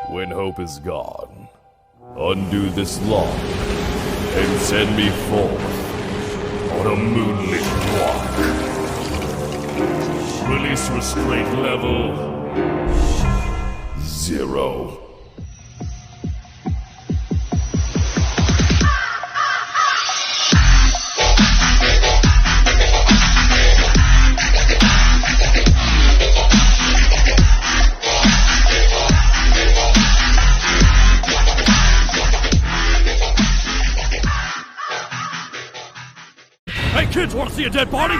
When hope is gone, undo this lock and send me forth on a moonlit walk. Release restraint level 0. Hey kids, wanna see a dead body?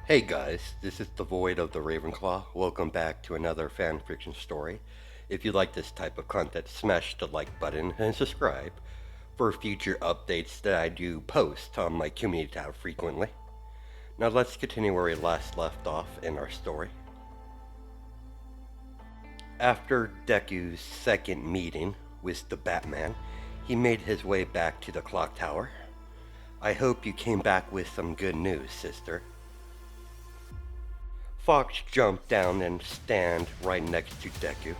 Hey guys, this is the Void of the Ravenclaw. Welcome back to another fanfiction story. If you like this type of content, smash the like button and subscribe for future updates that I do post on my community tab frequently. Now let's continue where we last left off in our story. After Deku's second meeting with the Batman, he made his way back to the clock tower. I hope you came back with some good news, sister. Fox jumped down and stand right next to Deku.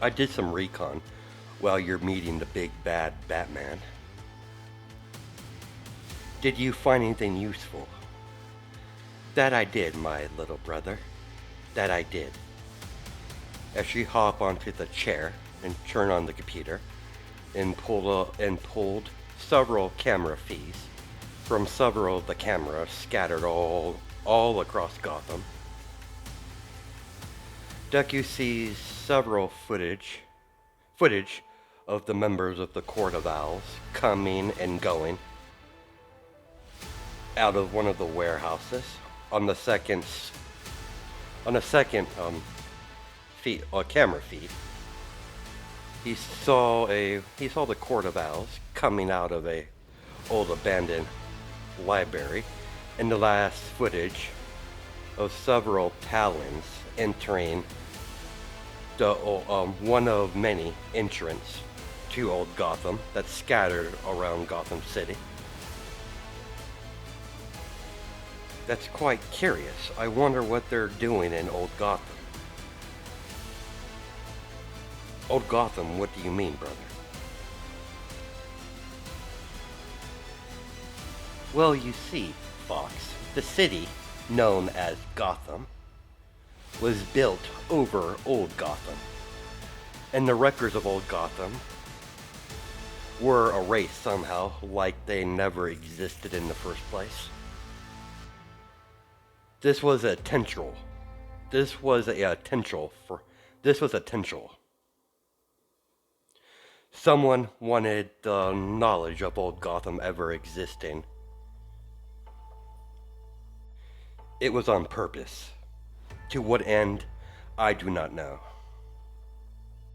I did some recon while you're meeting the big bad Batman. Did you find anything useful? That I did, my little brother. That I did. As she hopped onto the chair and turned on the computer and pulled several camera feeds from several of the cameras scattered all across Gotham. Deku sees several footage of the members of the Court of Owls coming and going out of one of the warehouses on the second camera feed. He saw the Court of Owls coming out of a old abandoned library, and the last footage of several Talons entering the one of many entrants to old Gotham that's scattered around Gotham City. That's quite curious. I wonder what they're doing in old Gotham. Old Gotham, what do you mean, brother? Well, you see, Fox, the city, known as Gotham, was built over old Gotham. And the records of old Gotham were erased somehow, like they never existed in the first place. This was a potential. Someone wanted the knowledge of old Gotham ever existing. It was on purpose. To what end, I do not know.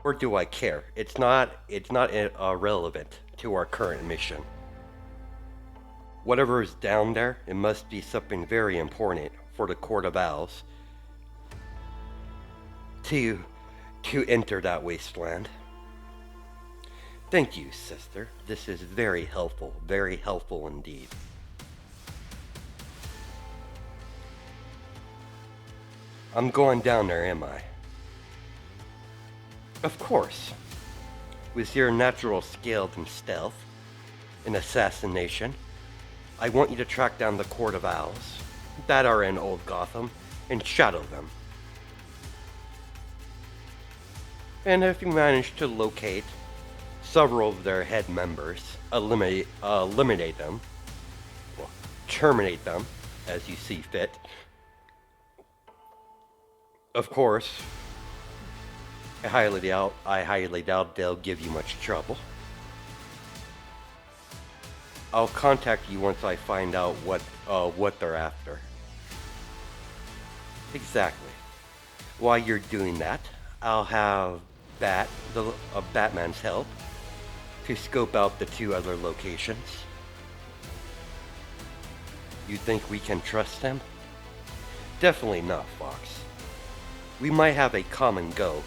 Or do I care? It's not relevant to our current mission. Whatever is down there, it must be something very important for the Court of Owls to enter that wasteland. Thank you, sister. This is very helpful indeed. I'm going down there, am I? Of course. With your natural skill in stealth and assassination, I want you to track down the Court of Owls that are in old Gotham and shadow them. And if you manage to locate several of their head members, eliminate them, well, terminate them as you see fit. Of course, I highly doubt they'll give you much trouble. I'll contact you once I find out what they're after. Exactly. While you're doing that, I'll have Batman's help to scope out the 2 other locations. You think we can trust them? Definitely not, Fox. We might have a common goal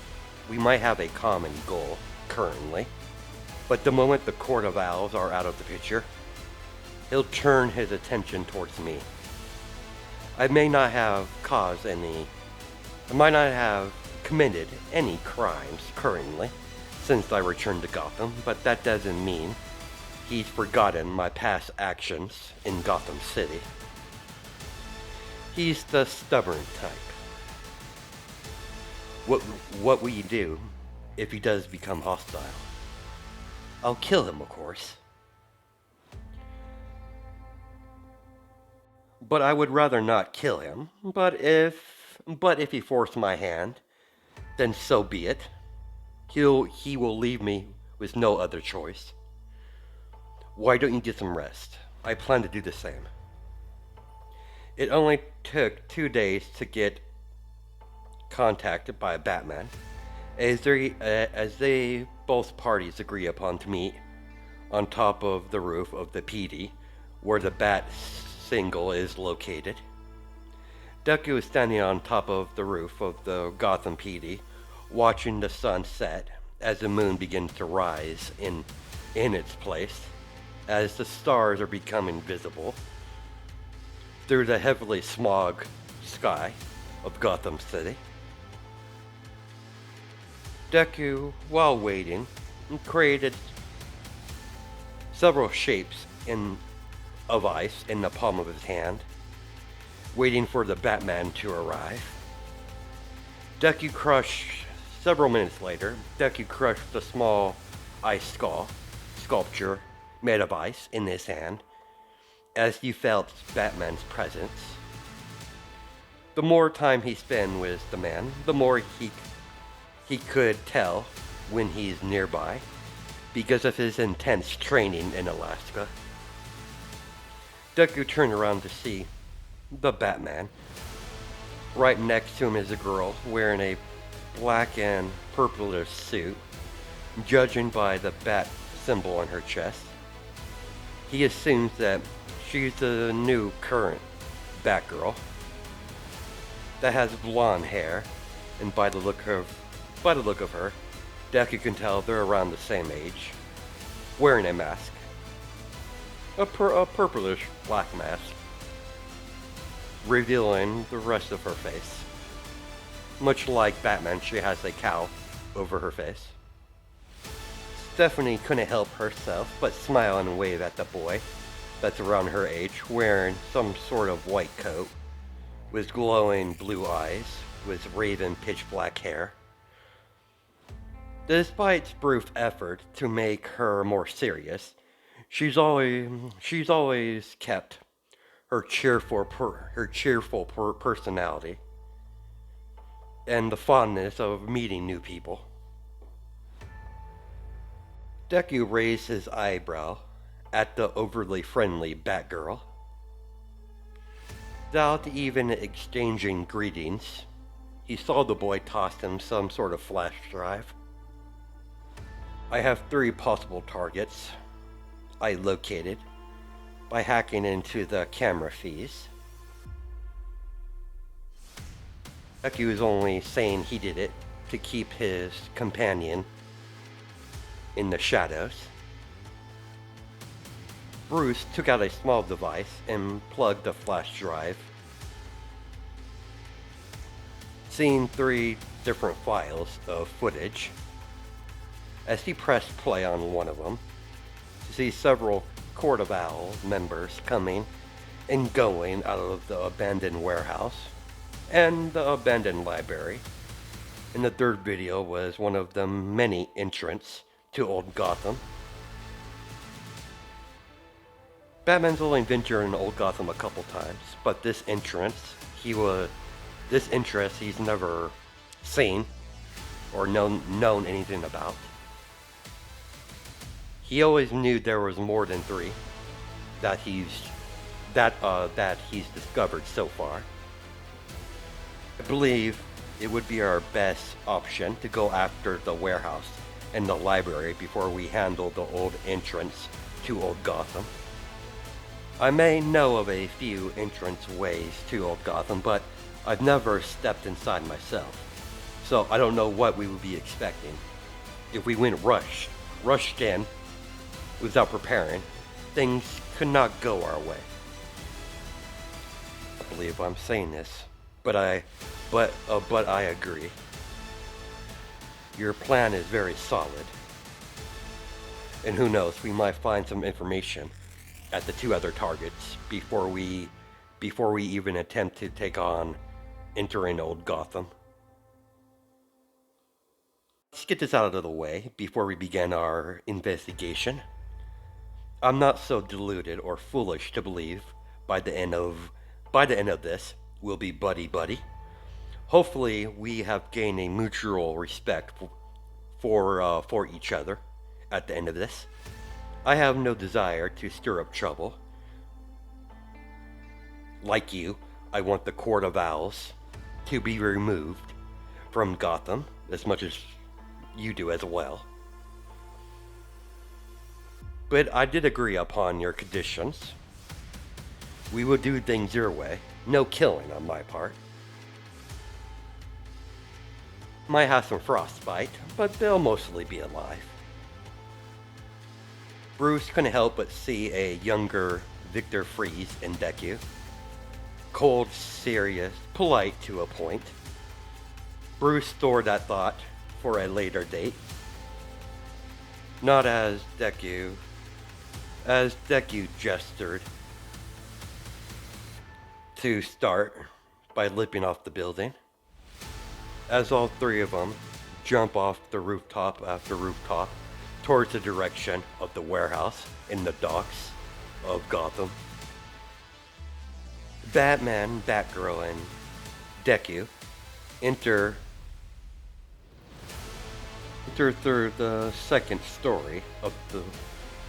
currently, but the moment the Court of Owls are out of the picture, he'll turn his attention towards me. I might not have committed any crimes currently since I returned to Gotham, but that doesn't mean he's forgotten my past actions in Gotham City. He's the stubborn type. What will you do if he does become hostile? I'll kill him, of course. But I would rather not kill him. But if he forced my hand, then so be it. He will leave me with no other choice. Why don't you get some rest? I plan to do the same. It only took 2 days to get contacted by Batman, as they both parties agree upon to meet on top of the roof of the PD, where the Bat Single is located. Deku is standing on top of the roof of the Gotham PD, watching the sun set as the moon begins to rise in its place, as the stars are becoming visible through the heavily smog sky of Gotham City. Deku, while waiting, created several shapes of ice in the palm of his hand, waiting for the Batman to arrive. Several minutes later, Deku crushed the small ice sculpture made of ice in his hand as he felt Batman's presence. The more time he spent with the man, the more he could tell when he's nearby because of his intense training in Alaska. Deku turned around to see the Batman. Right next to him is a girl wearing a black and purplish suit, judging by the bat symbol on her chest. He assumes that she's the new current Batgirl that has blonde hair, and by the look of her, Deku can tell they're around the same age, wearing a mask, a purplish black mask, revealing the rest of her face. Much like Batman, she has a cowl over her face. Stephanie couldn't help herself but smile and wave at the boy that's around her age, wearing some sort of white coat, with glowing blue eyes, with raven pitch black hair. Despite Bruce's effort to make her more serious, she's always kept her cheerful personality and the fondness of meeting new people. Deku raised his eyebrow at the overly friendly Batgirl. Without even exchanging greetings, he saw the boy toss him some sort of flash drive. I have 3 possible targets I located by hacking into the camera feeds. Deku is only saying he did it to keep his companion in the shadows. Bruce took out a small device and plugged the flash drive. Seeing 3 different files of footage, as he pressed play on one of them, to see several Court of Owls members coming and going out of the abandoned warehouse and the abandoned library. And the 3rd video was one of the many entrants to Old Gotham. Batman's only ventured in Old Gotham a couple times, but this entrance he's never seen or known anything about. He always knew there was more than 3 that he's discovered so far. I believe it would be our best option to go after the warehouse and the library before we handle the old entrance to Old Gotham. I may know of a few entrance ways to Old Gotham, but I've never stepped inside myself, so I don't know what we would be expecting. If we went rushed in without preparing, things could not go our way. I believe I'm saying this, but I agree. Your plan is very solid. And who knows, we might find some information at the two other targets before we even attempt to take on entering Old Gotham. Let's get this out of the way before we begin our investigation. I'm not so deluded or foolish to believe by the end of this we'll be buddy. Hopefully we have gained a mutual respect for each other at the end of this. I have no desire to stir up trouble. Like you, I want the Court of Owls to be removed from Gotham as much as you do as well. But I did agree upon your conditions. We will do things your way. No killing on my part. Might have some frostbite, but they'll mostly be alive. Bruce couldn't help but see a younger Victor Fries in Deku. Cold, serious, polite to a point. Bruce stored that thought for a later date. Not as Deku gestured to start by leaping off the building. As all three of them jump off the rooftop after rooftop towards the direction of the warehouse in the docks of Gotham. Batman, Batgirl, and Deku enter through the second story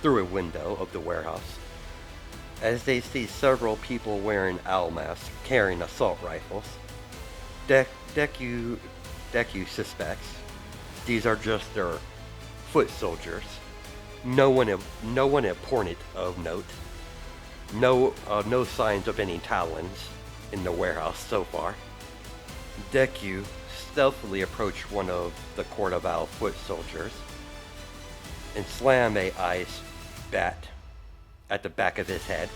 through a window of the warehouse as they see several people wearing owl masks carrying assault rifles. Deku suspects these are just their foot soldiers. No one important of note. No signs of any Talons in the warehouse so far. Deku stealthily approached one of the Court of Owl foot soldiers and slammed a ice bat at the back of his head,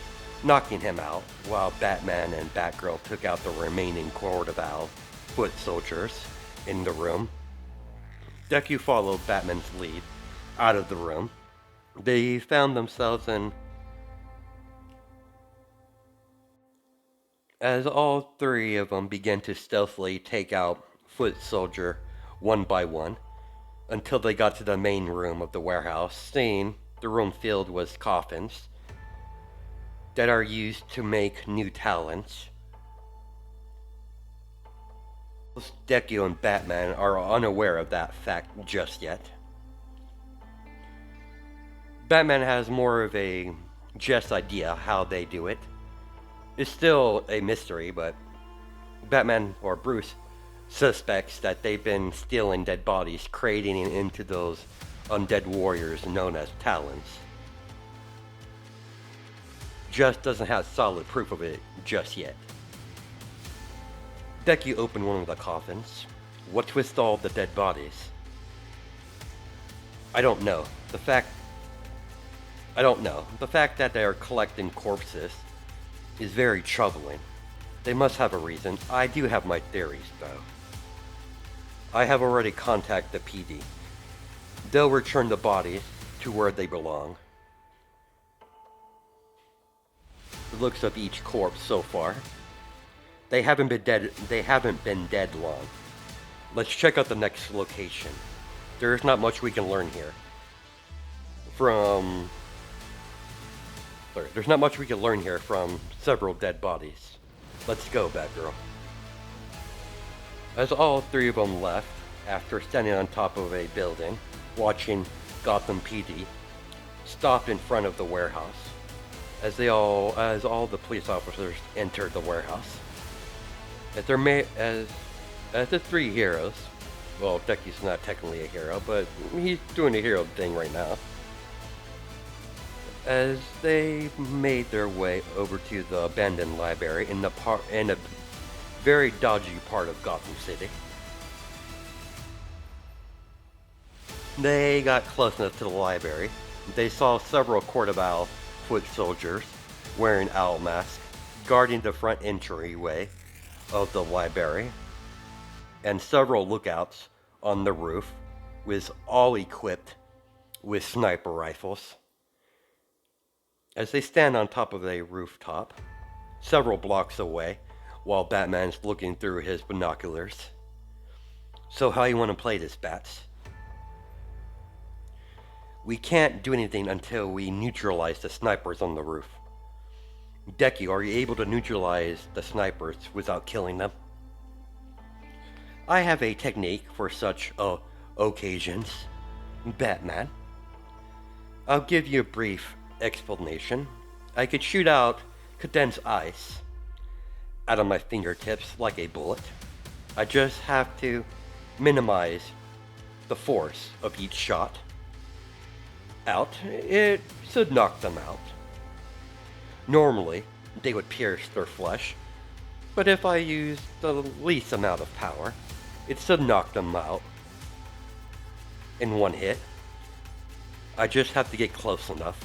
knocking him out, while Batman and Batgirl took out the remaining Court of Owl foot soldiers in the room. Deku followed Batman's lead out of the room. They found themselves in... As all three of them began to stealthily take out foot soldier one by one, until they got to the main room of the warehouse, seeing the room filled with coffins that are used to make new Talons. Deku and Batman are unaware of that fact just yet. Batman has more of a just idea how they do it. It's still a mystery, but Batman, or Bruce, suspects that they've been stealing dead bodies, creating it into those undead warriors known as Talons. Just doesn't have solid proof of it just yet. Deku opened one of the coffins. What's with all the dead bodies? I don't know. The fact that they are collecting corpses is very troubling. They must have a reason. I do have my theories, though. I have already contacted the PD. They'll return the bodies to where they belong. The looks of each corpse so far. They haven't been dead long. Let's check out the next location. There's not much we can learn here. There's not much we can learn here from several dead bodies. Let's go, Batgirl. As all three of them left, after standing on top of a building, watching Gotham PD stop in front of the warehouse, as all the police officers entered the warehouse. As the three heroes, well, Deku's not technically a hero, but he's doing a hero thing right now. As they made their way over to the abandoned library in a very dodgy part of Gotham City. They got close enough to the library. They saw several Court of Owl foot soldiers wearing owl masks guarding the front entryway of the library, and several lookouts on the roof was all equipped with sniper rifles. As they stand on top of a rooftop, several blocks away, while Batman's looking through his binoculars. So how you want to play this, Bats? We can't do anything until we neutralize the snipers on the roof. Deku, are you able to neutralize the snipers without killing them? I have a technique for such occasions, Batman. I'll give you a brief explanation. I could shoot out condensed ice out of my fingertips like a bullet. I just have to minimize the force of each shot out. It should knock them out. Normally, they would pierce their flesh, but if I use the least amount of power, it should knock them out in one hit. I just have to get close enough.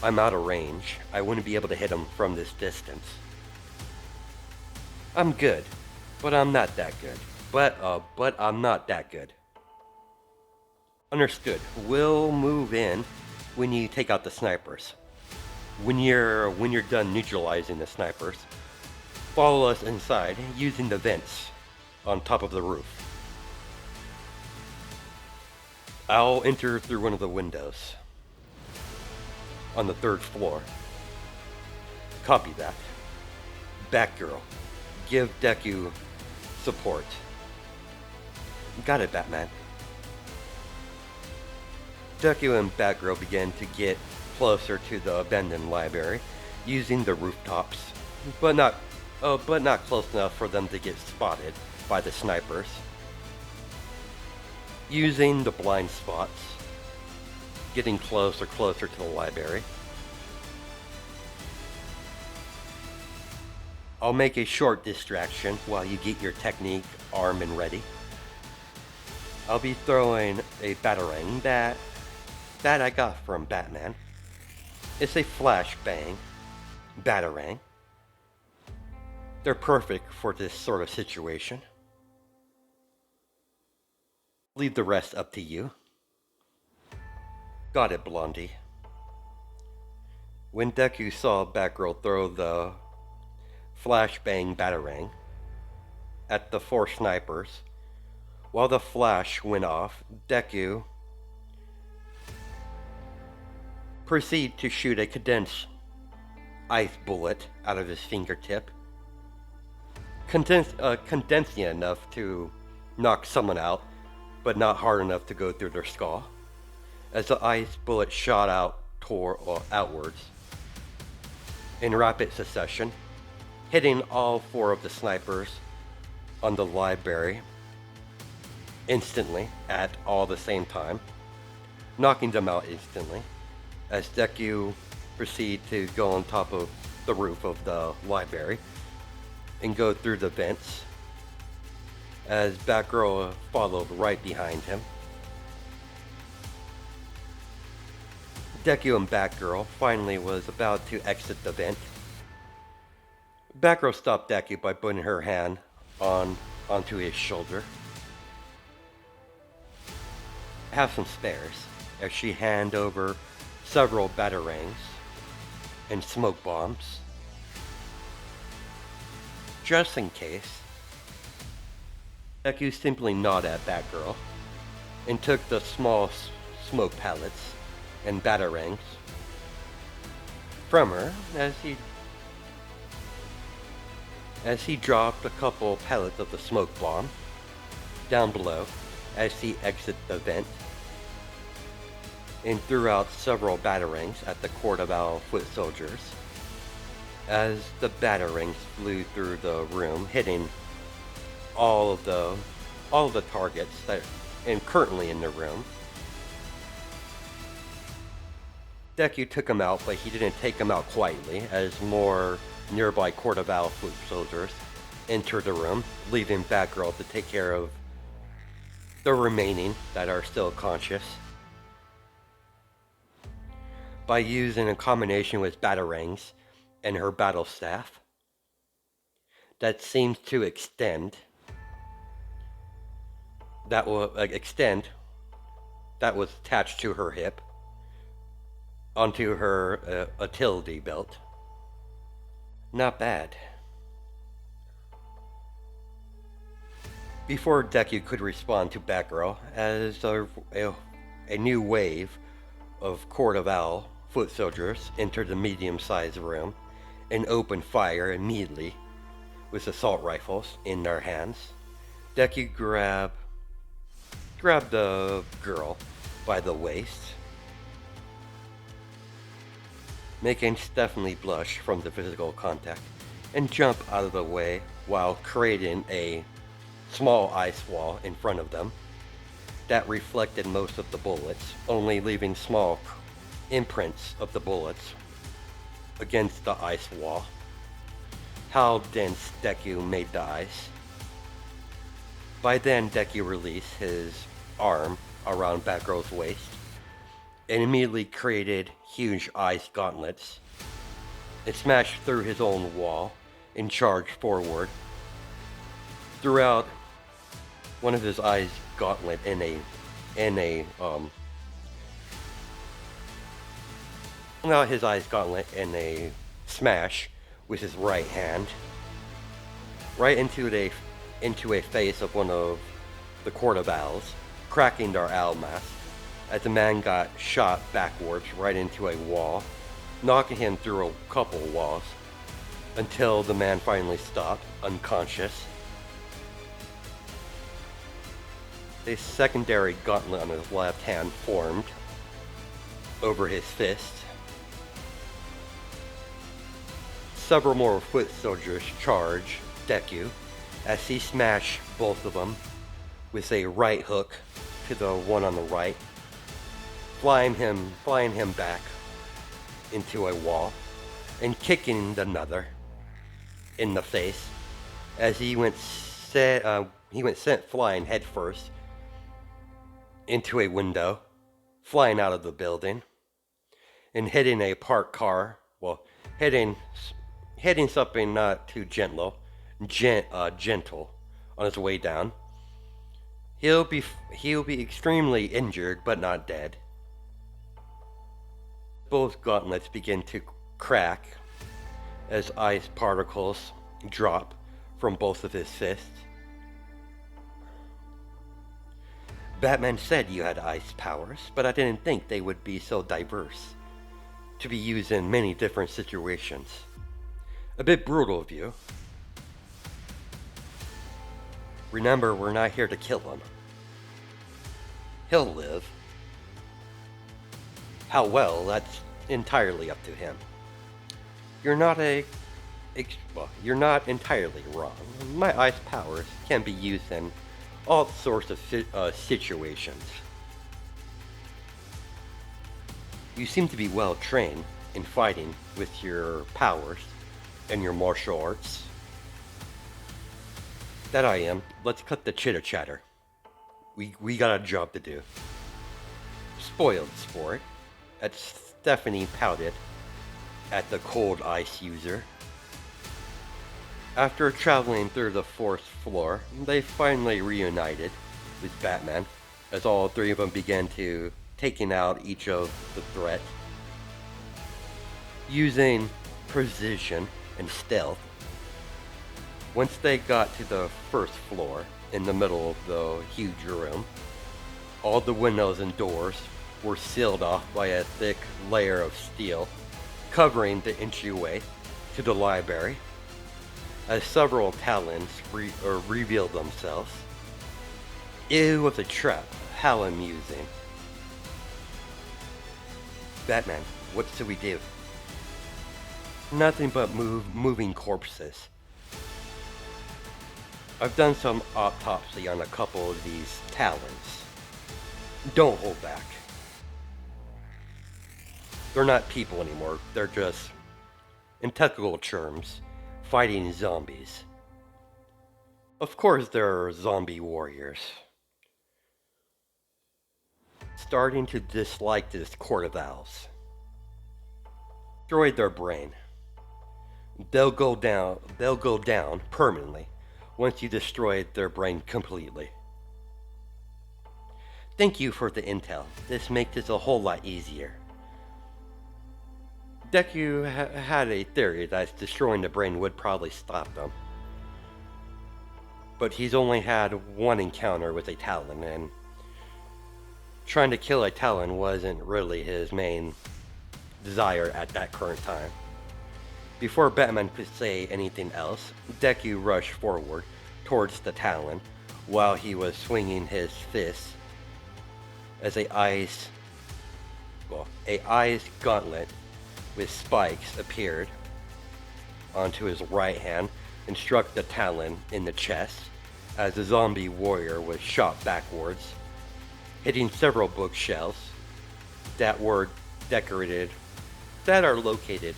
I'm out of range. I wouldn't be able to hit them from this distance. I'm good, but I'm not that good. But I'm not that good. Understood. We'll move in when you take out the snipers. When you're done neutralizing the snipers, follow us inside using the vents on top of the roof. I'll enter through one of the windows on the 3rd floor. Copy that. Batgirl, give Deku support. Got it, Batman. Deku and Batgirl began to get closer to the abandoned library using the rooftops, but not close enough for them to get spotted by the snipers. Using the blind spots, getting closer to the library. I'll make a short distraction while you get your technique armed and ready. I'll be throwing a batarang that I got from Batman. It's a flashbang batarang. They're perfect for this sort of situation. Leave the rest up to you. Got it, Blondie. When Deku saw Batgirl throw the flashbang batarang at the 4 snipers, while the flash went off, Deku proceeded to shoot a condensed ice bullet out of his fingertip, condensing enough to knock someone out, but not hard enough to go through their skull, as the ice bullet shot outwards in rapid succession, hitting all 4 of the snipers on the library instantly at all the same time, knocking them out instantly, as Deku proceeded to go on top of the roof of the library and go through the vents, as Batgirl followed right behind him. Deku and Batgirl finally was about to exit the vent. Batgirl stopped Deku by putting her hand onto his shoulder. Have some spares, as she handed over several batarangs and smoke bombs, just in case. Deku simply nodded at Batgirl and took the small smoke pellets and batarangs from her as he dropped a couple pellets of the smoke bomb down below as he exited the vent, and threw out several batarangs at the Court of Owl foot soldiers as the batarangs flew through the room, hitting all of the targets that are currently in the room. Deku took him out, but he didn't take him out quietly, as more nearby Court of Owl foot soldiers entered the room, leaving Batgirl to take care of the remaining that are still conscious, by using a combination with batarangs and her battle staff that seems to extend that was attached to her hip onto her utility belt. Not bad. Before Deku could respond to Batgirl, as a new wave of Court of Owl foot soldiers entered the medium-sized room and opened fire immediately with assault rifles in their hands. Deku grabbed the girl by the waist, making Stephanie blush from the physical contact, and jump out of the way while creating a small ice wall in front of them that reflected most of the bullets, only leaving small imprints of the bullets against the ice wall. How dense Deku made the ice. By then, Deku released his arm around Batgirl's waist and immediately created huge ice gauntlets. It smashed through his own wall and charged forward. Throughout one of his ice gauntlet his ice gauntlet in a smash with his right hand right into a face of one of the Court of Owls, cracking their owl mask as the man got shot backwards right into a wall, knocking him through a couple walls until the man finally stopped, unconscious. A secondary gauntlet on his left hand formed over his fist. Several more foot soldiers charged Deku as he smashed both of them with a right hook to the one on the right, flying him back into a wall and kicking another in the face as he went sent flying headfirst into a window, flying out of the building and hitting a parked car, hitting something not too gentle on his way down. He'll be extremely injured but not dead. Both gauntlets begin to crack as ice particles drop from both of his fists. Batman said you had ice powers, but I didn't think they would be so diverse, to be used in many different situations. A bit brutal of you. Remember, we're not here to kill him. He'll live. How well, that's entirely up to him. You're not entirely wrong. My ice powers can be used in all sorts of situations. You seem to be well trained in fighting with your powers and your martial arts. That I am. Let's cut the chitter chatter. We got a job to do. Spoiled sport. As Stephanie pouted at the cold ice user. After traveling through the fourth floor, they finally reunited with Batman, as all three of them began to taking out each of the threat. Using precision and stealth. Once they got to the first floor, in the middle of the huge room, all the windows and doors were sealed off by a thick layer of steel, covering the entryway to the library. As several talons revealed themselves. It was a trap. How amusing. Batman, what should we do? Nothing but moving corpses. I've done some autopsy on a couple of these talons. Don't hold back. They're not people anymore. They're just, in technical terms, fighting zombies. Of course there are zombie warriors. Starting to dislike this Court of Owls. Destroy their brain. They'll go down permanently once you destroy their brain completely. Thank you for the intel. This makes this a whole lot easier. Deku had a theory that destroying the brain would probably stop them. But he's only had one encounter with a Talon, and trying to kill a Talon wasn't really his main desire at that current time. Before Batman could say anything else, Deku rushed forward towards the Talon while he was swinging his fist as a ice gauntlet with spikes appeared onto his right hand and struck the Talon in the chest as the zombie warrior was shot backwards, hitting several bookshelves that are located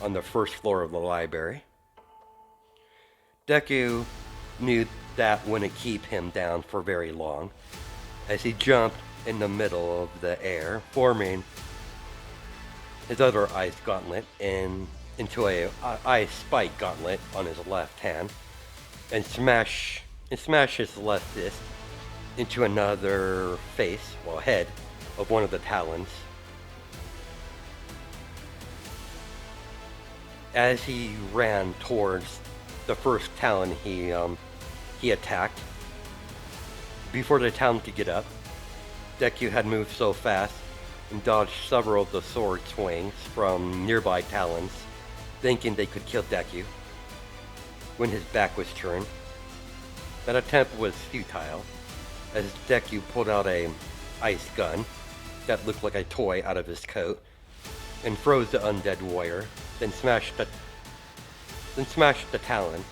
on the first floor of the library. Deku knew that wouldn't keep him down for very long, as he jumped in the middle of the air, forming his other ice gauntlet into a ice spike gauntlet on his left hand, and smash his left fist into another head of one of the Talons. As he ran towards the first Talon he attacked, before the Talon could get up, Deku had moved so fast and dodged several of the sword swings from nearby Talons, thinking they could kill Deku when his back was turned. That attempt was futile, as Deku pulled out an ice gun that looked like a toy out of his coat and froze the undead warrior, then smashed the Talon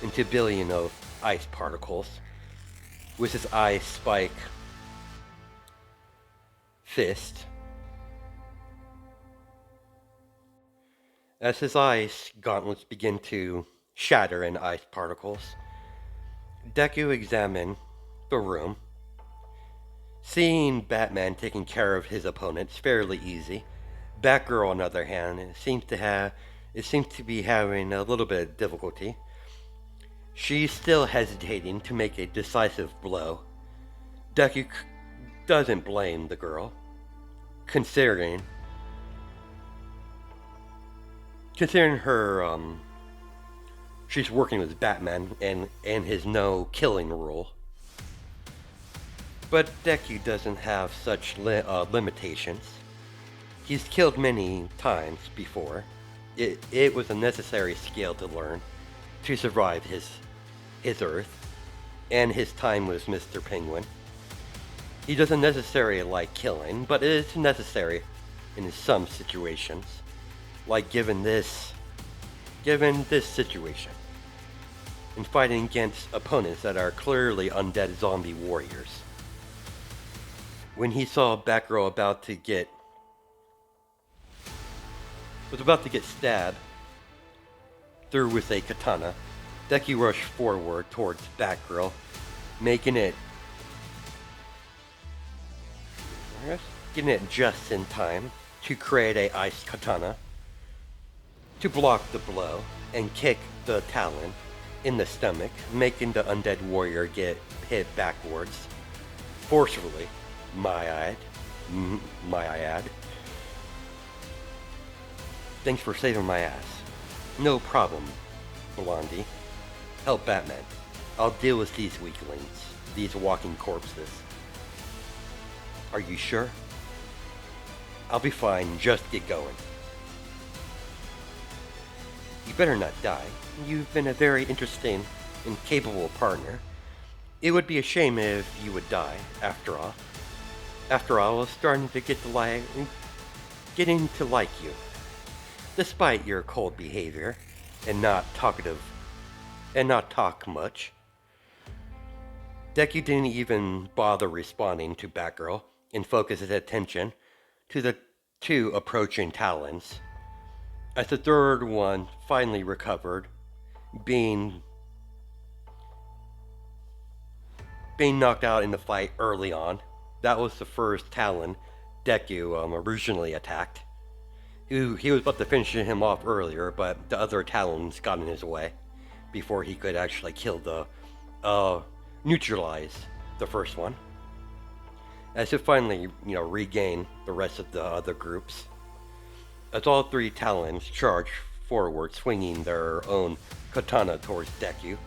into a billion of ice particles with his ice spike fist. As his ice gauntlets begin to shatter in ice particles, Deku examined the room, seeing Batman taking care of his opponents fairly easy. Batgirl, on the other hand, seems to be having a little bit of difficulty. She's still hesitating to make a decisive blow. Deku doesn't blame the girl, considering her she's working with Batman and his no killing rule. But Deku doesn't have such limitations. He's killed many times before. It was a necessary skill to learn to survive his Earth and his time with Mr. Penguin. He doesn't necessarily like killing, but it is necessary in some situations, like given this situation, in fighting against opponents that are clearly undead zombie warriors. When he saw Batgirl about to get stabbed through with a katana, Deku rushed forward towards Batgirl, getting it just in time to create a ice katana to block the blow and kick the Talon in the stomach, making the undead warrior get hit backwards forcefully. May I add. Thanks for saving my ass. No problem, Blondie. Help Batman. I'll deal with these weaklings, these walking corpses. Are you sure? I'll be fine, just get going. You better not die. You've been a very interesting and capable partner. It would be a shame if you would die, after all. After all, I was starting to getting to like you. Despite your cold behavior and not talk much. Deku didn't even bother responding to Batgirl and focused his attention to the two approaching Talons. As the third one finally recovered, being knocked out in the fight early on. That was the first Talon Deku originally attacked. He was about to finish him off earlier, but the other Talons got in his way before he could actually neutralize the first one. as to finally, regain the rest of the other groups. As all three Talons charge forward, swinging their own katana towards Deku,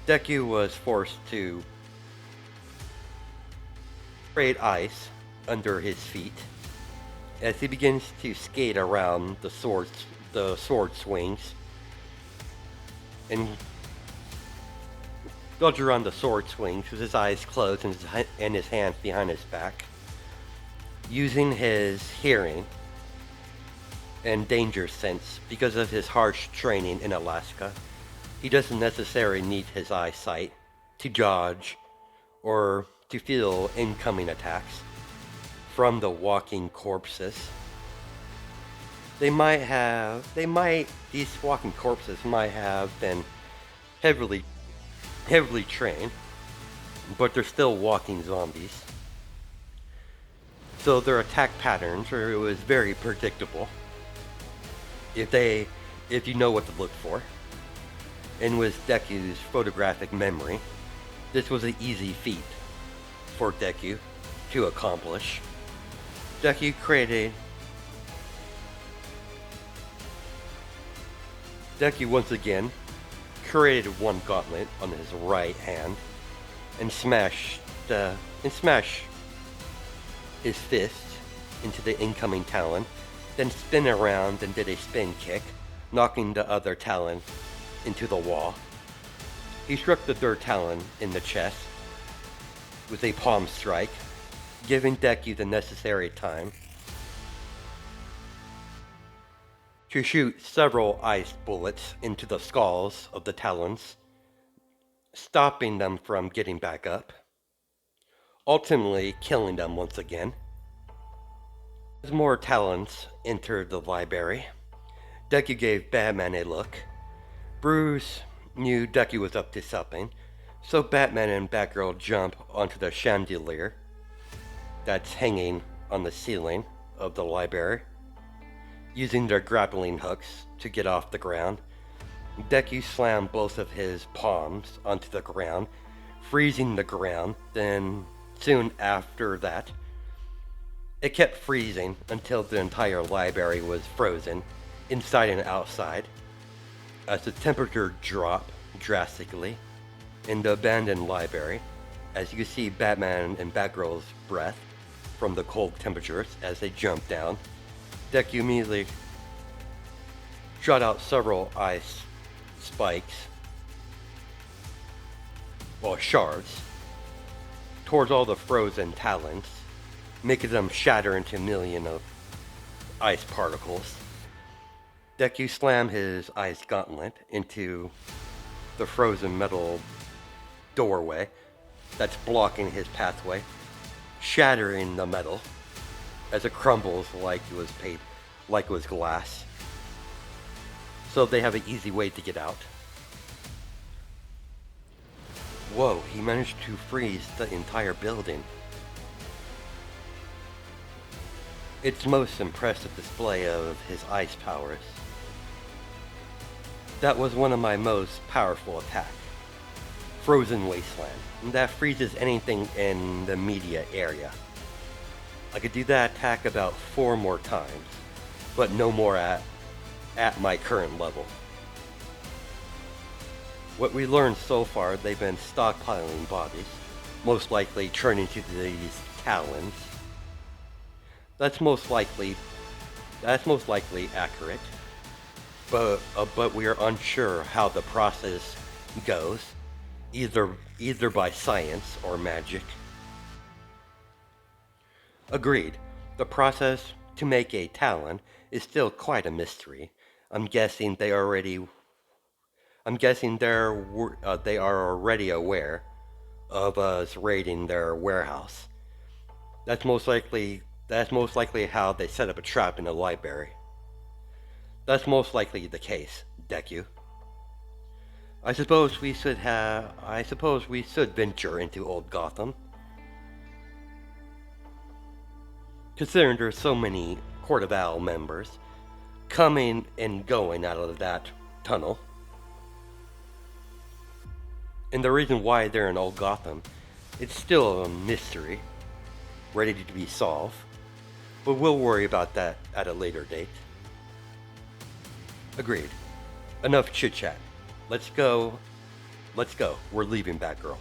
Deku was forced to trade ice under his feet as he begins to skate around the sword swings and dodge around the sword swings with his eyes closed and his hands behind his back, using his hearing and danger sense. Because of his harsh training in Alaska, he doesn't necessarily need his eyesight to dodge or to feel incoming attacks from the walking corpses. These walking corpses might have been heavily trained, but they're still walking zombies. So their attack patterns was very predictable if you know what to look for. And with Deku's photographic memory, this was an easy feat for Deku to accomplish. Deku once again created one gauntlet on his right hand and smash his fist into the incoming Talon, then spin around and did a spin kick, knocking the other Talon into the wall. He struck the third Talon in the chest with a palm strike, giving Deku the necessary time to shoot several ice bullets into the skulls of the Talons, stopping them from getting back up, ultimately killing them once again. As more Talons entered the library, Deku gave Batman a look. Bruce knew Deku was up to something, so Batman and Batgirl jump onto the chandelier that's hanging on the ceiling of the library, using their grappling hooks to get off the ground. Deku slammed both of his palms onto the ground, freezing the ground. Then, soon after that, it kept freezing until the entire library was frozen, inside and outside, as the temperature dropped drastically in the abandoned library. As you can see Batman and Batgirl's breath from the cold temperatures as they jumped down. Deku immediately shot out several ice spikes, shards, towards all the frozen Talons, making them shatter into a million of ice particles. Deku slammed his ice gauntlet into the frozen metal doorway that's blocking his pathway, shattering the metal as it crumbles like it was glass. So they have an easy way to get out. Whoa, he managed to freeze the entire building. Its most impressive display of his ice powers. That was one of my most powerful attacks. Frozen Wasteland. That freezes anything in the immediate area. I could do that attack about 4 more times, but no more at my current level. What we learned so far, they've been stockpiling bodies, most likely turning into these Talons. That's most likely accurate, but we are unsure how the process goes, either by science or magic. Agreed. The process to make a Talon is still quite a mystery. I'm guessing they are already aware of us raiding their warehouse. That's most likely how they set up a trap in the library. That's most likely the case, Deku. I suppose we should venture into Old Gotham. Considering there's so many Court of Owl members coming and going out of that tunnel. And the reason why they're in Old Gotham, it's still a mystery. ready to be solved, but we'll worry about that at a later date. Agreed. Enough chit-chat. Let's go. Let's go. We're leaving Batgirl.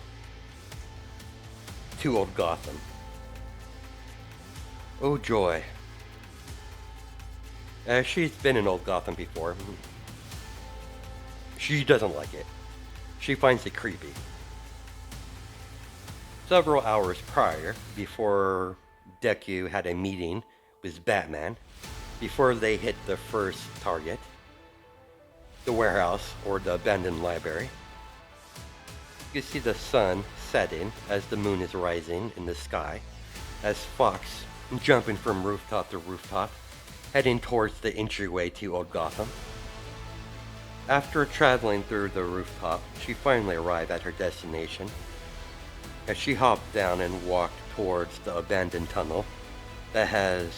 To Old Gotham. Oh joy. She's been in Old Gotham before. She doesn't like it. She finds it creepy. Several hours prior, before Deku had a meeting with Batman, before they hit the first target, the warehouse or the abandoned library, you see the sun setting as the moon is rising in the sky, as Fox jumping from rooftop to rooftop, heading towards the entryway to Old Gotham. After traveling through the rooftop, she finally arrived at her destination. As she hopped down and walked towards the abandoned tunnel that has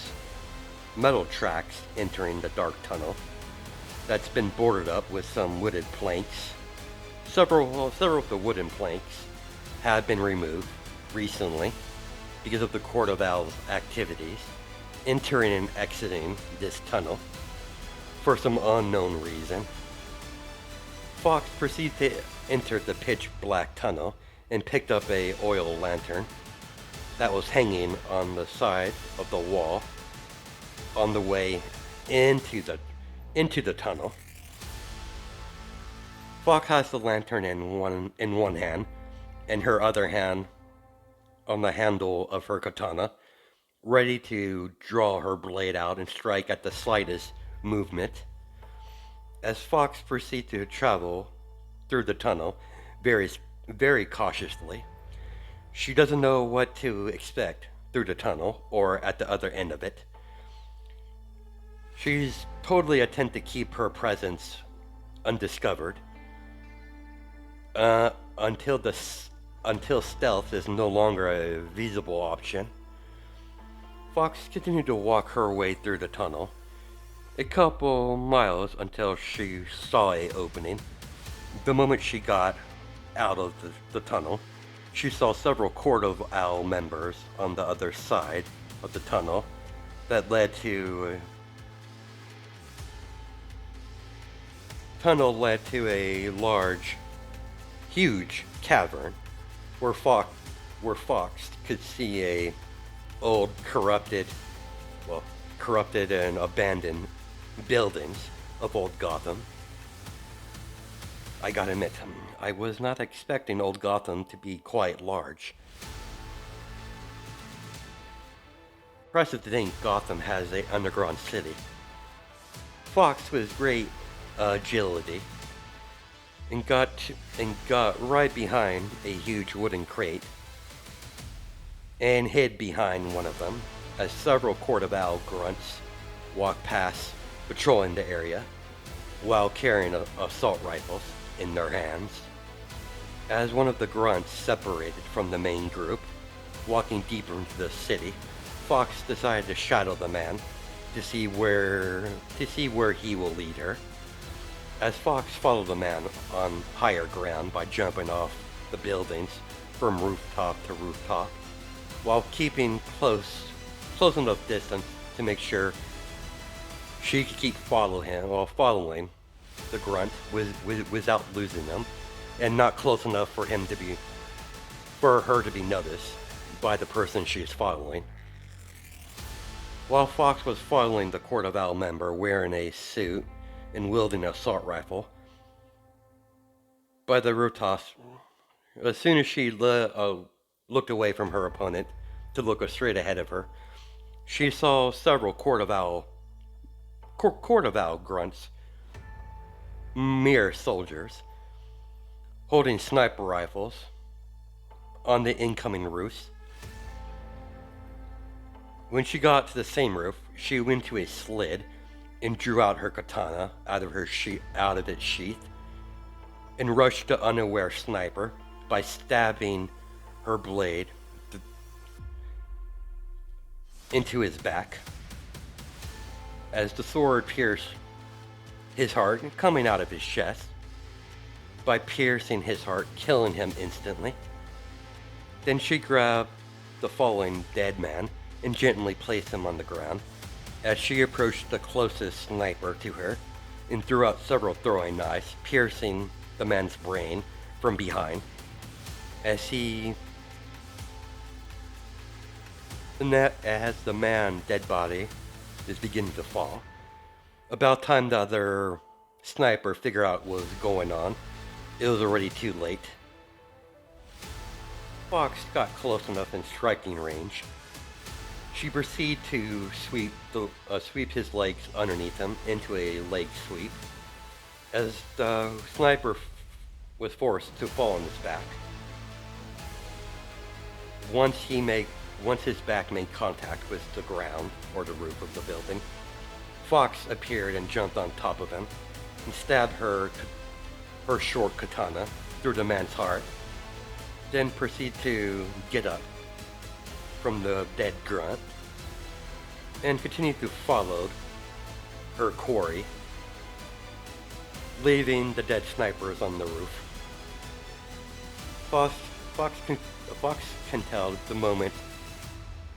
metal tracks entering the dark tunnel that's been boarded up with some wooden planks. Several of the wooden planks have been removed recently because of the Court of Owls activities entering and exiting this tunnel for some unknown reason. Fox proceeded to enter the pitch black tunnel and picked up a oil lantern that was hanging on the side of the wall on the way into the tunnel. Fox has the lantern in one hand and her other hand on the handle of her katana, ready to draw her blade out and strike at the slightest movement. As Fox proceeds to travel through the tunnel very cautiously, she doesn't know what to expect through the tunnel or at the other end of it. She's totally attempt to keep her presence undiscovered until stealth is no longer a feasible option. Fox continued to walk her way through the tunnel, a couple miles until she saw an opening. The moment she got out of the tunnel, she saw several Court of Owl members on the other side of the tunnel that led to a large, huge cavern where Fox could see a old corrupted and abandoned buildings of Old Gotham. I gotta admit, I was not expecting Old Gotham to be quite large. Impressive to think Gotham has an underground city. Fox with great agility and got right behind a huge wooden crate and hid behind one of them as several Court of Owl grunts walked past, patrolling the area while carrying assault rifles in their hands. As one of the grunts separated from the main group, walking deeper into the city, Fox decided to shadow the man to see where he will lead her. As Fox followed the man on higher ground by jumping off the buildings from rooftop to rooftop, while keeping close enough distance to make sure she could keep following the grunt without losing them, and not close enough for her to be noticed by the person she is following. While Fox was following the Court of Owl member wearing a suit and wielding an assault rifle by the rooftops, as soon as she looked away from her opponent to look straight ahead of her, she saw several Court of Owl grunts, mere soldiers, holding sniper rifles on the incoming roofs. When she got to the same roof, she went to a slid and drew out her katana out of its sheath and rushed the unaware sniper by stabbing her blade into his back. As the sword pierced his heart, coming out of his chest, by piercing his heart, killing him instantly. Then she grabbed the falling dead man and gently placed him on the ground. As she approached the closest sniper to her and threw out several throwing knives, piercing the man's brain from behind. As the man's dead body is beginning to fall. About time the other sniper figured out what was going on, it was already too late. Fox got close enough in striking range. She proceeded to sweep his legs underneath him into a leg sweep, as the sniper was forced to fall on his back. Once his back made contact with the ground or the roof of the building, Fox appeared and jumped on top of him and stabbed her short katana through the man's heart, then proceeded to get up from the dead grunt and continued to follow her quarry, leaving the dead snipers on the roof. Fox can tell the moment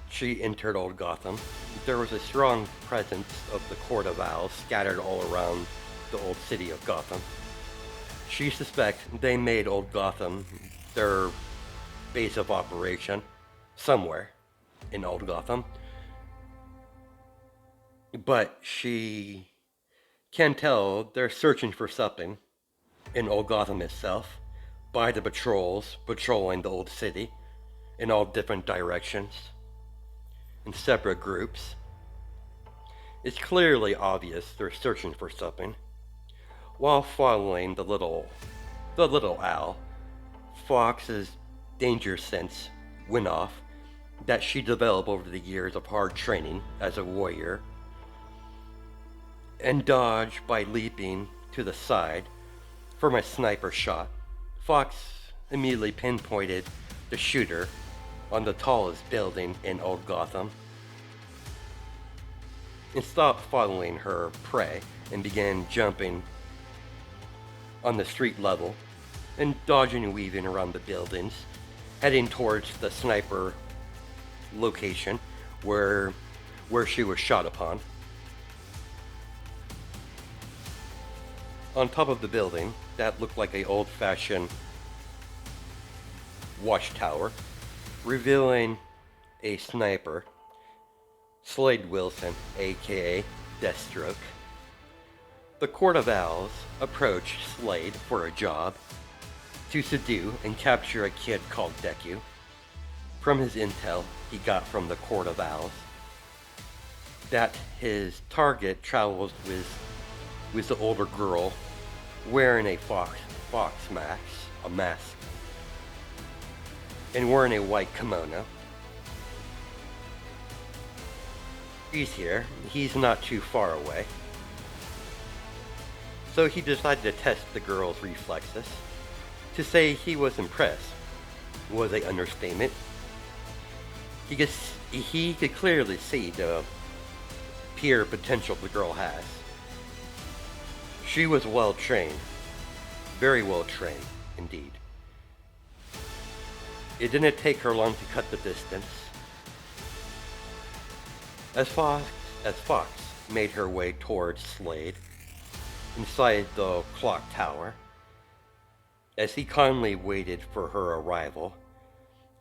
she entered Old Gotham, there was a strong presence of the Court of Owls scattered all around the old city of Gotham. She suspects they made Old Gotham their base of operation somewhere in Old Gotham. But she can tell they're searching for something in Old Gotham itself by the patrols patrolling the old city in all different directions in separate groups. It's clearly obvious they're searching for something. While following the little owl, Fox's danger sense went off that she developed over the years of hard training as a warrior, and dodged by leaping to the side from a sniper shot. Fox immediately pinpointed the shooter on the tallest building in Old Gotham and stopped following her prey and began jumping on the street level and dodging and weaving around the buildings, heading towards the sniper location where she was shot upon. On top of the building that looked like an old-fashioned watchtower, revealing a sniper, Slade Wilson, aka Deathstroke. The Court of Owls approached Slade for a job to subdue and capture a kid called Deku. From his intel he got from the Court of Owls that his target travels with the older girl wearing a fox mask, and wearing a white kimono. He's here. He's not too far away. So he decided to test the girl's reflexes. To say he was impressed was an understatement. He could clearly see the pure potential the girl has. She was well trained. Very well trained, indeed. It didn't take her long to cut the distance. As Fox made her way towards Slade inside the clock tower, as he calmly waited for her arrival,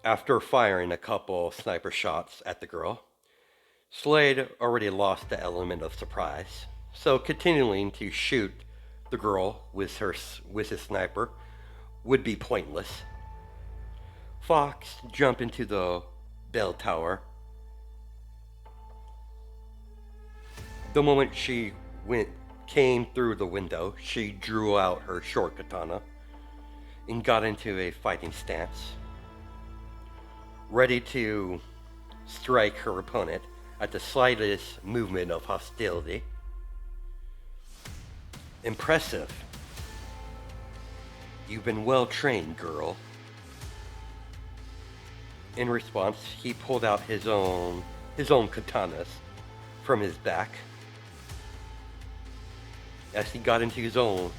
after firing a couple sniper shots at the girl, Slade already lost the element of surprise, so continuing to shoot the girl with his sniper would be pointless. Fox jumped into the bell tower. The moment she came through the window, she drew out her short katana and got into a fighting stance, ready to strike her opponent at the slightest movement of hostility. Impressive. You've been well trained, girl. In response, he pulled out his own katanas from his back. As he got into his own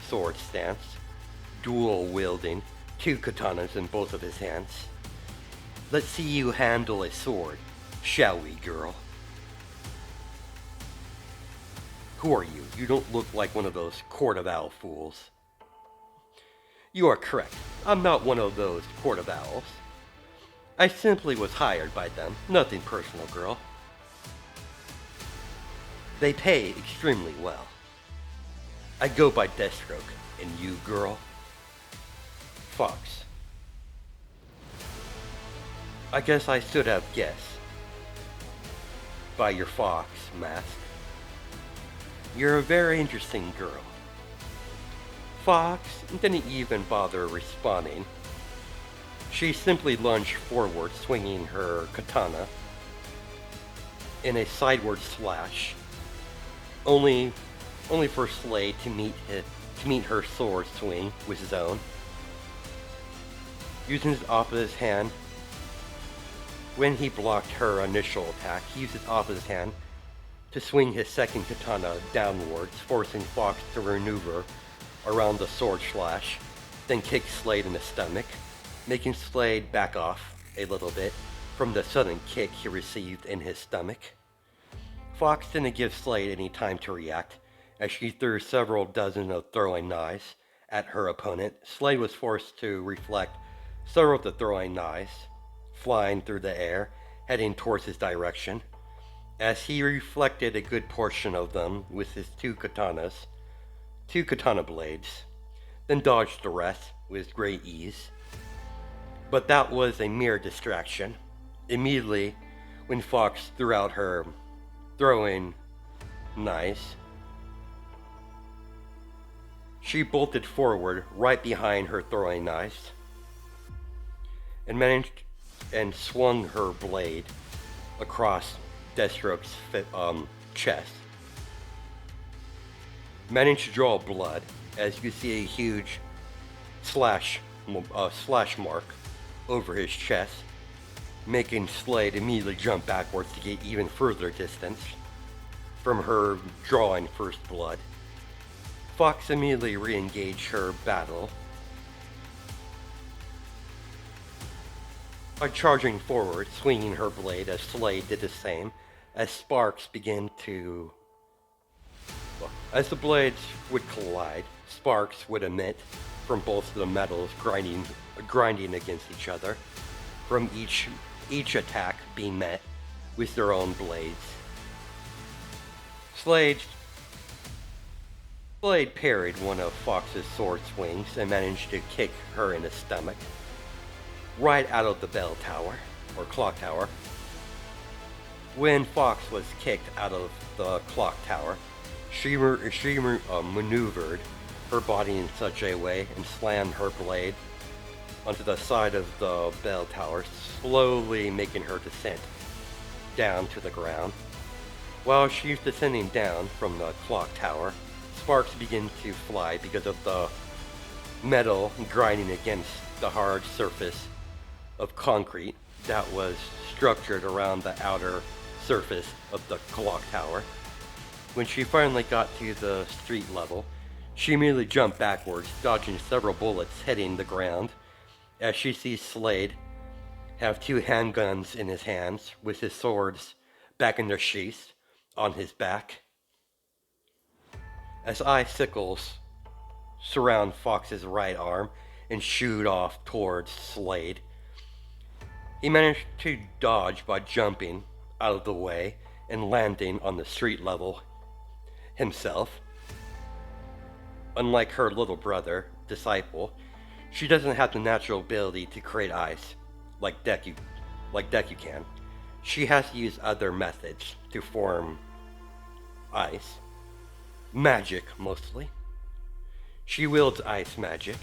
sword stance, dual wielding two katanas in both of his hands. Let's see you handle a sword, shall we, girl? Who are you? You don't look like one of those Court of Owl fools. You are correct. I'm not one of those Court of Owls. I simply was hired by them. Nothing personal, girl. They pay extremely well. I go by Deathstroke. And you, girl? Fox. I guess I should have guessed. By your fox mask. You're a very interesting girl. Fox didn't even bother responding. She simply lunged forward, swinging her katana in a sideward slash, only for Slade to meet her sword swing with his own. Using his opposite hand, when he blocked her initial attack, he used his opposite hand to swing his second katana downwards, forcing Fox to maneuver around the sword slash, then kick Slade in the stomach, making Slade back off a little bit from the sudden kick he received in his stomach. Fox didn't give Slade any time to react, as she threw several dozen of throwing knives at her opponent. Slade was forced to reflect several of the throwing knives, flying through the air, heading towards his direction, as he reflected a good portion of them with his two katana blades, then dodged the rest with great ease. But that was a mere distraction. Immediately, when Fox threw out her throwing knives, she bolted forward right behind her throwing knives and managed and swung her blade across Deathstroke's chest. Managed to draw blood, as you see a huge slash mark over his chest, making Slade immediately jump backwards to get even further distance from her drawing first blood. Fox immediately re-engaged her battle by charging forward, swinging her blade as Slade did the same, as sparks began to... As the blades would collide, sparks would emit from both of the metals grinding against each other, from each attack being met with their own blades. Slade parried one of Fox's sword swings and managed to kick her in the stomach, right out of the bell tower, or clock tower. When Fox was kicked out of the clock tower, she maneuvered her body in such a way and slammed her blade onto the side of the bell tower, slowly making her descent down to the ground. While she's descending down from the clock tower, sparks begin to fly because of the metal grinding against the hard surface of concrete that was structured around the outer surface of the clock tower. When she finally got to the street level, she immediately jumped backwards, dodging several bullets hitting the ground, as she sees Slade have two handguns in his hands with his swords back in their sheaths on his back. As icicles surround Fox's right arm and shoot off towards Slade, he managed to dodge by jumping out of the way and landing on the street level himself. Unlike her little brother, Disciple, she doesn't have the natural ability to create ice like Deku can. She has to use other methods to form ice. Magic, mostly. She wields ice magic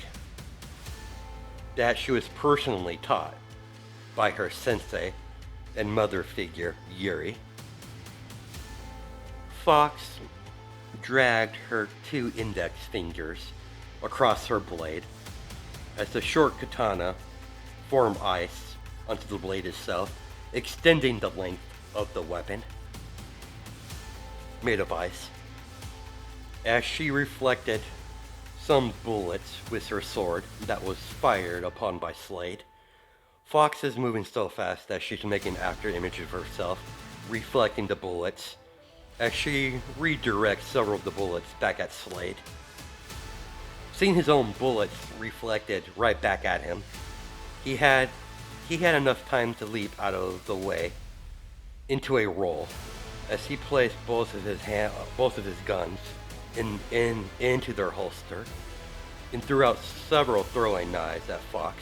that she was personally taught by her sensei and mother figure, Yuri. Fox dragged her two index fingers across her blade as the short katana formed ice onto the blade itself, extending the length of the weapon made of ice. As she reflected some bullets with her sword that was fired upon by Slade. Fox is moving so fast that she's making an after image of herself, reflecting the bullets, as she redirects several of the bullets back at Slade. Seeing his own bullets reflected right back at him, he had enough time to leap out of the way into a roll as he placed both of his guns into their holster and threw out several throwing knives at Fox.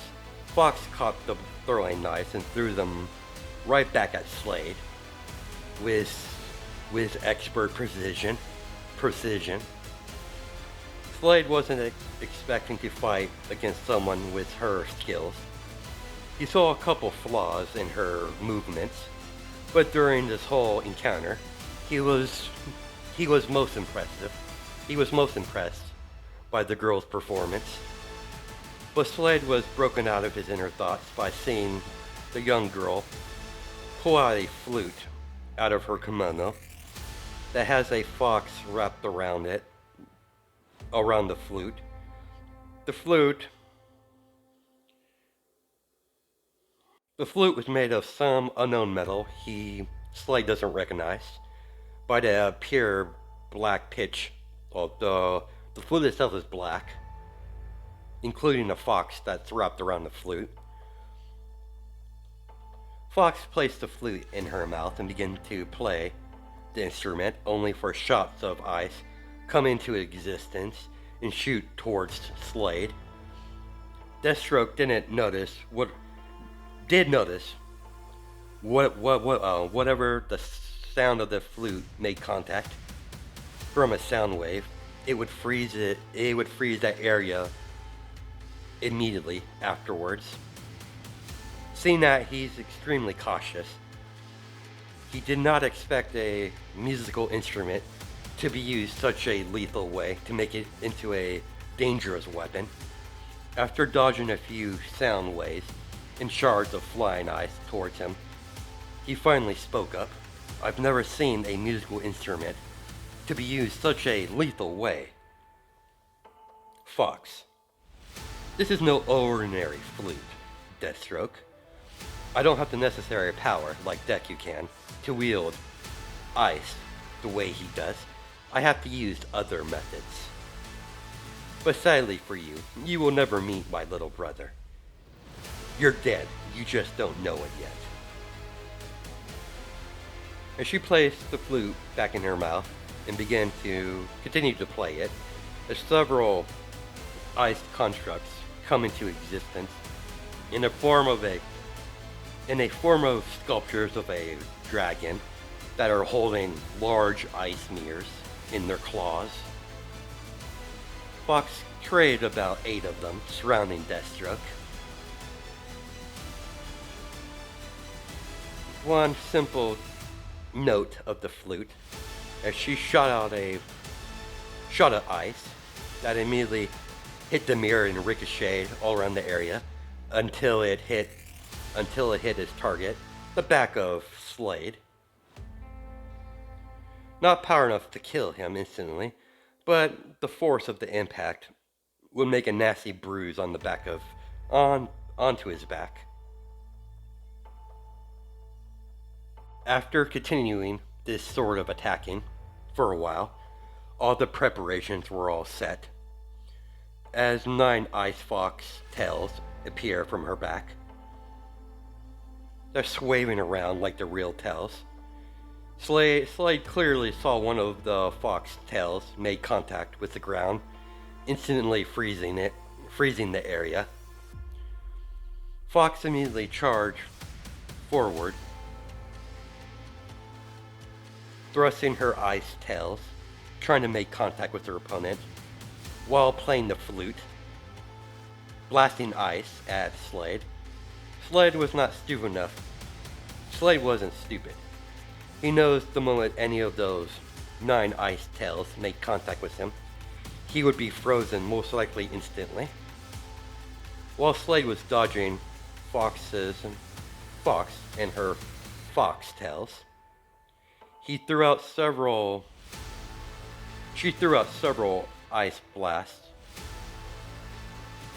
Fox caught the throwing knives and threw them right back at Slade with expert precision. Slade wasn't expecting to fight against someone with her skills. He saw a couple flaws in her movements, but during this whole encounter, he was most impressive. He was most impressed by the girl's performance. But Slade was broken out of his inner thoughts by seeing the young girl pull out a flute out of her kimono that has a fox wrapped around the flute. The flute was made of some unknown metal Slade doesn't recognize, by the pure black pitch. The flute itself is black, including the fox that's wrapped around the flute. Fox placed the flute in her mouth and began to play the instrument, only for shots of ice come into existence and shoot towards Slade. Deathstroke whatever the sound of the flute made contact from a sound wave, it would freeze that area immediately afterwards. Seeing that, he's extremely cautious. He did not expect a musical instrument to be used such a lethal way to make it into a dangerous weapon. After dodging a few sound waves and shards of flying ice towards him, he finally spoke up. "I've never seen a musical instrument to be used such a lethal way." Fox: "This is no ordinary flute, Deathstroke. I don't have the necessary power, like Deku can, to wield ice the way he does. I have to use other methods. But sadly for you, you will never meet my little brother. You're dead, you just don't know it yet." As she placed the flute back in her mouth and began to continue to play it, as several ice constructs come into existence in a form of sculptures of a dragon that are holding large ice mirrors in their claws. Fox created about 8 of them surrounding Deathstroke. One simple note of the flute, as she shot out a shot of ice that immediately hit the mirror and ricocheted all around the area until it hit his target, the back of Slade. Not power enough to kill him instantly, but the force of the impact would make a nasty bruise on the back onto his back. After continuing this sort of attacking for a while, all the preparations were all set, as 9 ice fox tails appear from her back. They're swaying around like the real tails. Slade clearly saw one of the fox tails make contact with the ground, instantly freezing the area. Fox immediately charged forward, thrusting her ice tails, trying to make contact with her opponent, while playing the flute, blasting ice at Slade. Slade wasn't stupid. He knows the moment any of those 9 ice tails make contact with him, he would be frozen most likely instantly. While Slade was dodging Fox and her fox tails, she threw out several ice blasts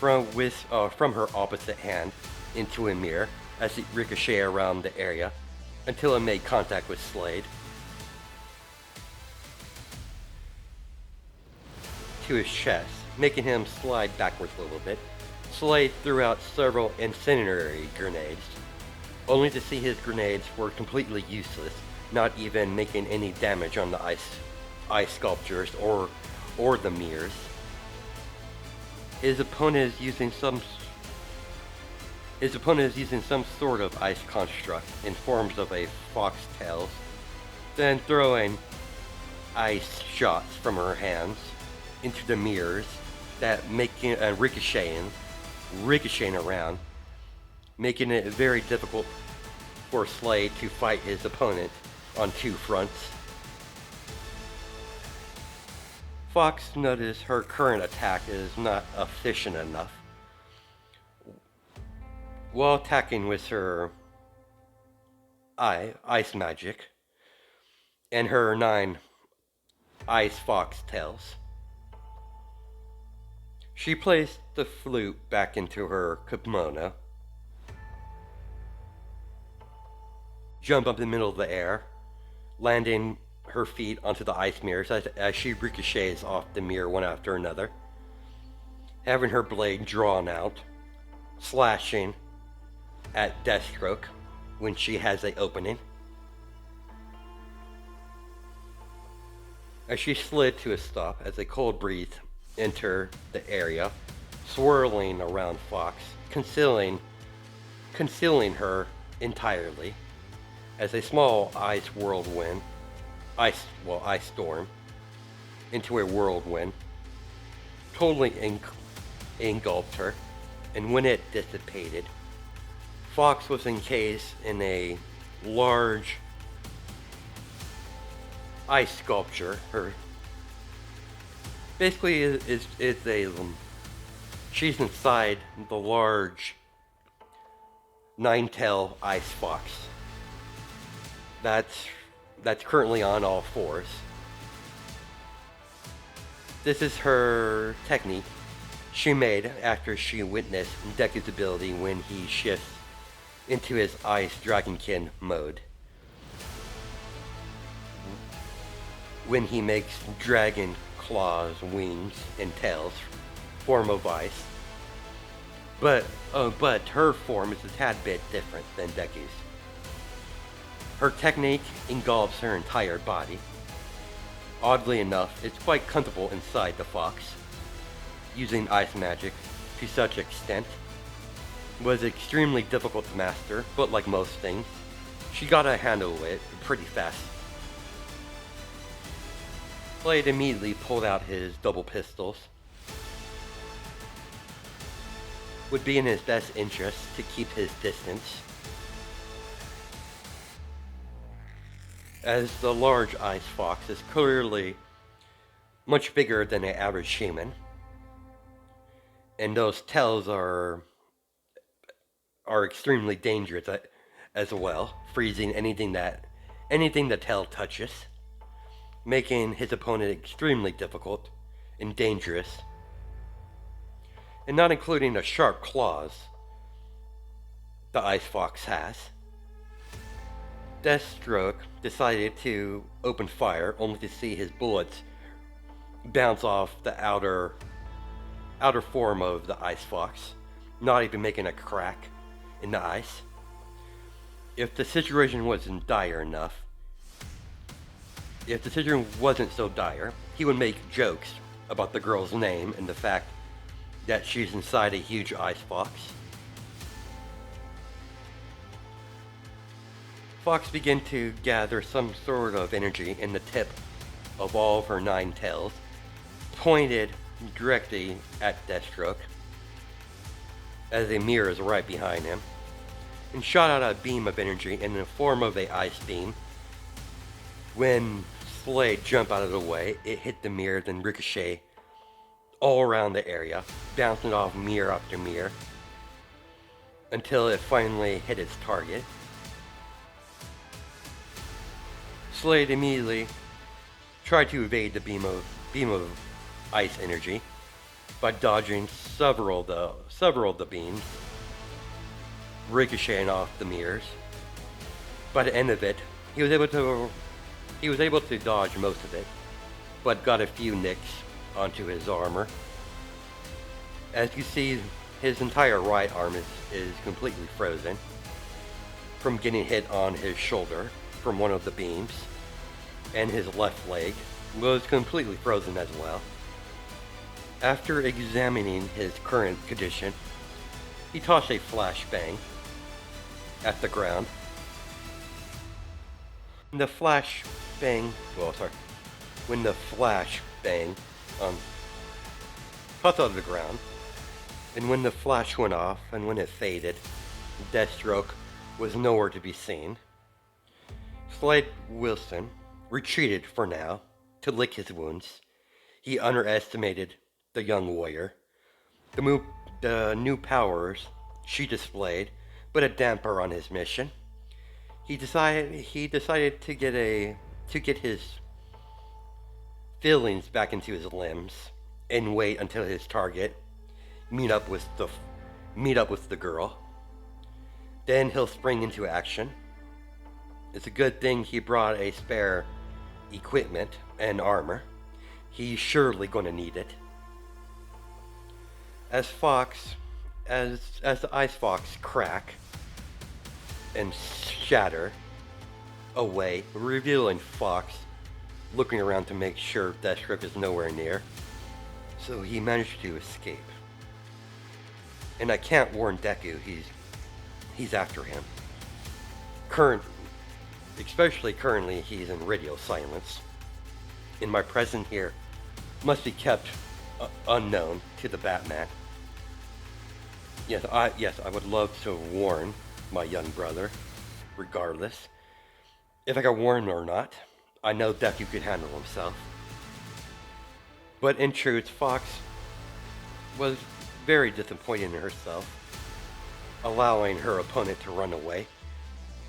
from her opposite hand into a mirror as it ricocheted around the area until it made contact with Slade. To his chest, making him slide backwards a little bit. Slade threw out several incendiary grenades, only to see his grenades were completely useless, not even making any damage on the ice sculptures or the mirrors. His opponent is using some sort of ice construct in forms of a foxtail, then throwing ice shots from her hands into the mirrors that making ricocheting around, making it very difficult for Slade to fight his opponent on two fronts. Fox noticed her current attack is not efficient enough. While attacking with her ice magic and her 9 ice fox tails, she placed the flute back into her kimono, jumped up in the middle of the air, landing her feet onto the ice mirrors as she ricochets off the mirror one after another, having her blade drawn out, slashing at Deathstroke when she has an opening. As she slid to a stop as a cold breeze entered the area, swirling around Fox, concealing her entirely, as a small ice storm into a whirlwind, totally engulfed her, and when it dissipated, Fox was encased in a large ice sculpture. She's inside the large 9-tail ice fox that's currently on all fours. This is her technique she made after she witnessed Deku's ability when he shifts into his Ice Dragonkin mode. When he makes dragon claws, wings, and tails form of ice. But her form is a tad bit different than Deku's. Her technique engulfs her entire body. Oddly enough, it's quite comfortable inside the fox. Using ice magic to such extent was extremely difficult to master, but like most things, she got to handle it pretty fast. Slade immediately pulled out his double pistols. Would be in his best interest to keep his distance, as the large ice fox is clearly much bigger than an average human, and those tails are extremely dangerous as well, freezing anything the tail touches, making his opponent extremely difficult and dangerous, and not including the sharp claws the ice fox has. Deathstroke decided to open fire, only to see his bullets bounce off the outer form of the ice fox, not even making a crack in the ice. If the situation wasn't so dire, he would make jokes about the girl's name and the fact that she's inside a huge ice fox. Fox began to gather some sort of energy in the tip of all of her 9 tails, pointed directly at Deathstroke, as a mirror is right behind him, and shot out a beam of energy in the form of a ice beam. When Slade jumped out of the way, it hit the mirror, then ricocheted all around the area, bouncing off mirror after mirror, until it finally hit its target. Slade immediately tried to evade the beam of ice energy, by dodging several of the beams, ricocheting off the mirrors. By the end of it, he was able to dodge most of it, but got a few nicks onto his armor. As you see, his entire right arm is completely frozen from getting hit on his shoulder from one of the beams, and his left leg was completely frozen as well. After examining his current condition, he tossed a flashbang at the ground. When the flashbang tossed out of the ground, and when the flash went off and when it faded, Deathstroke was nowhere to be seen. Slade Wilson retreated for now to lick his wounds. He underestimated the young warrior. The new powers she displayed put a damper on his mission. He decided to get his feelings back into his limbs and wait until his target meet up with the girl. Then he'll spring into action. It's a good thing he brought a spare equipment and armor. He's surely going to need it. As the Ice Fox crack and shatter away, revealing Fox looking around to make sure Deathstroke is nowhere near. So he managed to escape. And I can't warn Deku, he's after him. Especially currently, he's in radio silence. And my presence here must be kept unknown to the Batman. Yes, I would love to warn my young brother, regardless. If I got warned or not, I know Deku could handle himself. But in truth, Fox was very disappointed in herself, allowing her opponent to run away.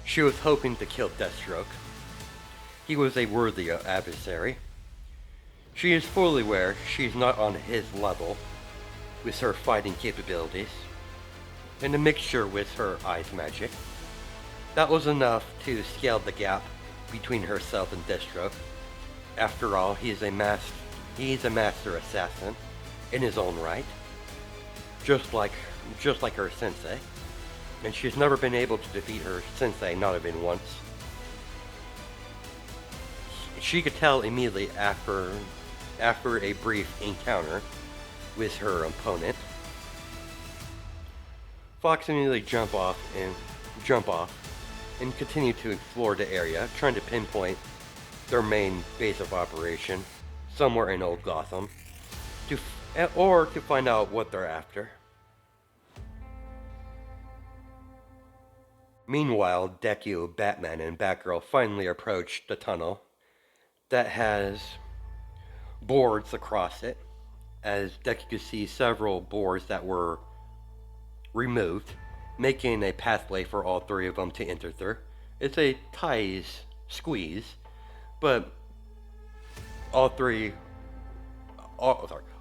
She was hoping to kill Deathstroke. He was a worthy adversary. She is fully aware she's not on his level with her fighting capabilities, and a mixture with her ice magic. That was enough to scale the gap between herself and Deathstroke. After all, he's a master assassin in his own right, just like her sensei. And she's never been able to defeat her sensei, not even once. She could tell immediately after a brief encounter with her opponent. Fox immediately jump off and continue to explore the area, trying to pinpoint their main base of operation somewhere in Old Gotham, to find out what they're after. Meanwhile, Deku, Batman, and Batgirl finally approach the tunnel that has boards across it, as Deku could see several boards that were removed, making a pathway for all three of them to enter through. It's a tight squeeze, but all three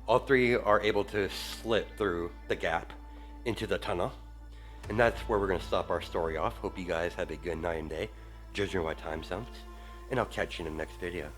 are able to slip through the gap into the tunnel. And that's where we're going to stop our story off. Hope you guys have a good night and day, judging by time zones, and I'll catch you in the next video.